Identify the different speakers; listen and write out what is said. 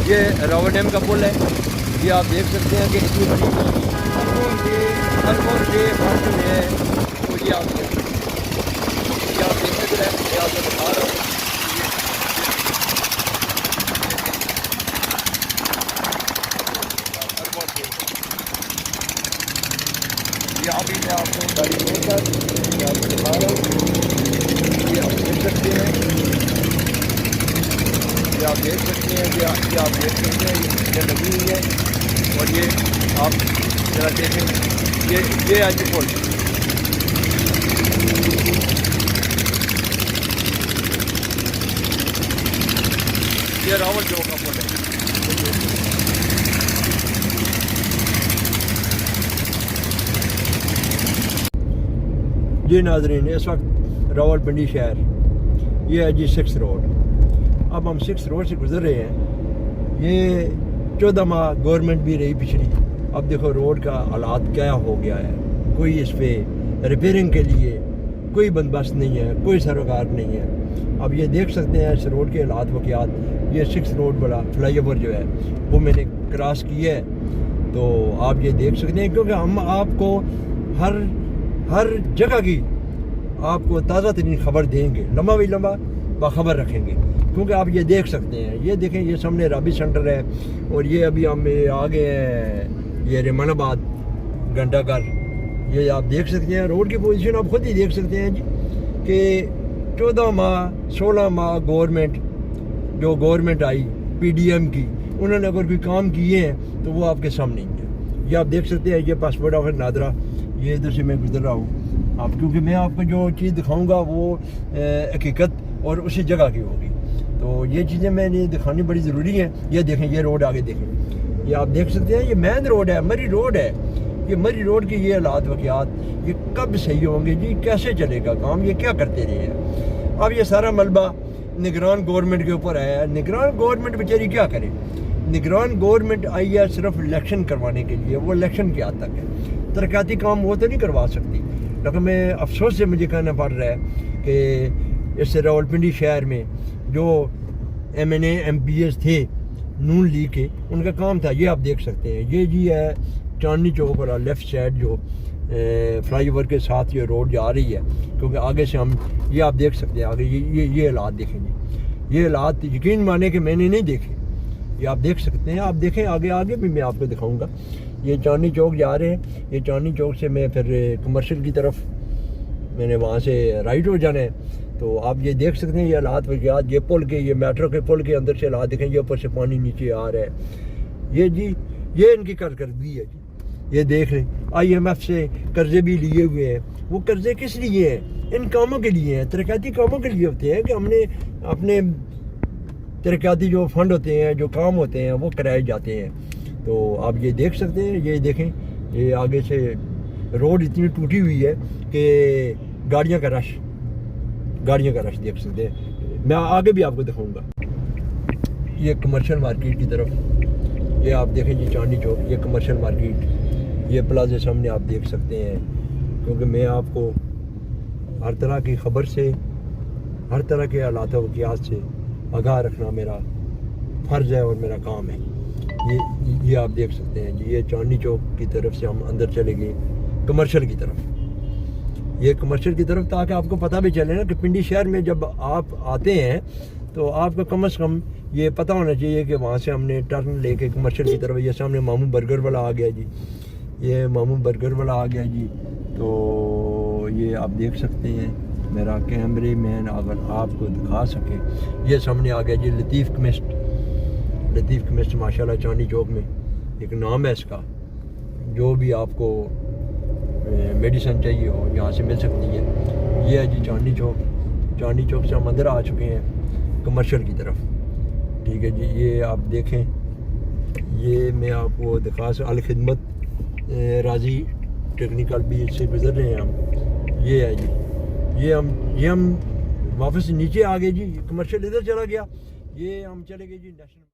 Speaker 1: یہ راول ڈیم کا پل ہے، یہ آپ دیکھ سکتے ہیں کہ اتنی بڑی اربوں کے فرق میں ہے، تو یہ آپ دیکھ سکتے ہیں، یہ آپ کو بتا رہا ہوں۔ یہاں بھی میں آپ کو گاڑی لے کر یہ آپ کو دکھا رہا ہوں، یہ آپ دیکھ سکتے ہیں، یہ آپ دیکھ سکتے ہیں کہ یہ آپ دیکھ سکتے ہیں یہ لگی ہوئی ہے، اور یہ آپ ذرا دیکھیں، یہ آج پل یہ راول چوک کا پل ہے۔ جی ناظرین، اس وقت راول پنڈی شہر یہ ہے جی 6 روڈ۔ اب ہم 6 روڈ سے گزر رہے ہیں۔ یہ 14 ماہ گورنمنٹ بھی رہی پچھلی، اب دیکھو روڈ کا حالات کیا ہو گیا ہے، کوئی اس پہ ریپیئرنگ کے لیے کوئی بندوبست نہیں ہے، کوئی سروکار نہیں ہے۔ اب یہ دیکھ سکتے ہیں اس روڈ کے حالات واقعات، یہ 6 روڈ بڑا فلائی اوور جو ہے وہ میں نے کراس کیا ہے، تو آپ یہ دیکھ سکتے ہیں، کیونکہ ہم آپ کو ہر جگہ کی آپ کو تازہ ترین خبر دیں گے، لمبا بھی لمبا باخبر رکھیں گے، کیونکہ آپ یہ دیکھ سکتے ہیں، یہ دیکھیں یہ سامنے رابی سینٹر ہے، اور یہ ابھی ہم آگے ہیں یہ رحمان آباد گھنٹہ گھر، یہ آپ دیکھ سکتے ہیں روڈ کی پوزیشن آپ خود ہی دیکھ سکتے ہیں جی کہ 14 ماہ 16 ماہ گورنمنٹ آئی پی ڈی ایم کی، انہوں نے اگر کوئی کام کیے ہیں تو وہ آپ کے سامنے ہی ہیں۔ یہ آپ دیکھ سکتے ہیں، یہ پاسپورٹ آفس نادرہ، یہ ادھر سے میں گزر رہا ہوں آپ، کیونکہ میں آپ کو جو چیز دکھاؤں گا وہ حقیقت اور اسی جگہ کی ہوگی، تو یہ چیزیں میں نے دکھانی بڑی ضروری ہیں۔ یہ دیکھیں، یہ روڈ آگے دیکھیں، یہ آپ دیکھ سکتے ہیں، یہ مین روڈ ہے، مری روڈ ہے، یہ مری روڈ کی یہ حالات واقعات یہ کب صحیح ہوں گے جی، کیسے چلے گا کام، یہ کیا کرتے رہے ہیں۔ اب یہ سارا ملبہ نگران گورنمنٹ کے اوپر آیا ہے، نگران گورنمنٹ بیچاری کیا کرے، نگران گورنمنٹ آئی ہے صرف الیکشن کروانے کے لیے، وہ الیکشن کی حد تک ہے، ترقیاتی کام وہ تو نہیں کروا سکتی۔ لیکن میں افسوس سے مجھے کہنا پڑ رہا ہے کہ اس راولپنڈی شہر میں جو M N A M P S تھے نون لیگ کے، ان کا کام تھا، یہ آپ دیکھ سکتے ہیں، یہ جی ہے چاندنی چوک اور لیفٹ سائڈ جو فلائی اوور کے ساتھ یہ روڈ جا رہی ہے، کیونکہ آگے سے ہم یہ آپ دیکھ سکتے ہیں آگے یہ حالات دیکھیں گے، یہ حالات یقین مانے کہ میں نے نہیں دیکھے، یہ آپ دیکھ سکتے ہیں، آپ دیکھیں آگے بھی میں آپ کو دکھاؤں گا۔ یہ چاندنی چوک جا رہے ہیں، یہ چاندنی چوک سے میں پھر کمرشل کی طرف میں نے وہاں سے رائٹ ہو جانا ہے، تو آپ یہ دیکھ سکتے ہیں یہ حالات واقعات، یہ پل کے، یہ میٹرو کے پل کے اندر سے حالات دیکھیں، یہ اوپر سے پانی نیچے آ رہا ہے، یہ جی یہ ان کی کارکردگی ہے جی، یہ دیکھ لیں آئی ایم ایف سے قرضے بھی لیے ہوئے ہیں، وہ قرضے کس لیے ہیں، ان کاموں کے لیے ہیں، ترقیاتی کاموں کے لیے ہوتے ہیں کہ ہم نے اپنے ترقیاتی جو فنڈ ہوتے ہیں، جو کام ہوتے ہیں وہ کرائے جاتے ہیں، تو آپ یہ دیکھ سکتے ہیں، یہ دیکھیں یہ آگے سے روڈ اتنی ٹوٹی ہوئی ہے کہ گاڑیاں کا رش دیکھ سکتے ہیں، میں آگے بھی آپ کو دکھاؤں گا۔ یہ کمرشل مارکیٹ کی طرف، یہ آپ دیکھیں جی چاندنی چوک، یہ کمرشل مارکیٹ، یہ پلازے سامنے آپ دیکھ سکتے ہیں، کیونکہ میں آپ کو ہر طرح کی خبر سے، ہر طرح کے حالات و واقعات سے آگاہ رکھنا میرا فرض ہے اور میرا کام ہے۔ یہ آپ دیکھ سکتے ہیں جی، یہ چاندنی چوک کی طرف سے ہم اندر چلے گئے کمرشل کی طرف، یہ کمرشل کی طرف، تاکہ آپ کو پتہ بھی چلے نا کہ پنڈی شہر میں جب آپ آتے ہیں تو آپ کو کم از کم یہ پتہ ہونا چاہیے کہ وہاں سے ہم نے ٹرن لے کے کمرشل کی طرف، یہ سامنے ماموں برگر والا آ گیا جی، یہ ماموں برگر والا آ گیا جی، تو یہ آپ دیکھ سکتے ہیں، میرا کیمرے مین اگر آپ کو دکھا سکے، یہ سامنے آ گیا جی لطیف کیمسٹ ماشاءاللہ چاندنی چوک میں ایک نام ہے اس کا، جو بھی آپ کو میڈیسن چاہیے ہو یہاں سے مل سکتی ہے۔ یہ ہے جی چاندنی چوک سے ہم اندر آ چکے ہیں کمرشل کی طرف، ٹھیک ہے جی، یہ آپ دیکھیں، یہ میں آپ کو دکھا الخدمت راضی ٹیکنیکل بیچ سے گزر رہے ہیں ہم، یہ ہے جی، یہ ہم واپس نیچے آ گئے جی، کمرشل ادھر چلا گیا، یہ ہم چلے گئے جی نیشنل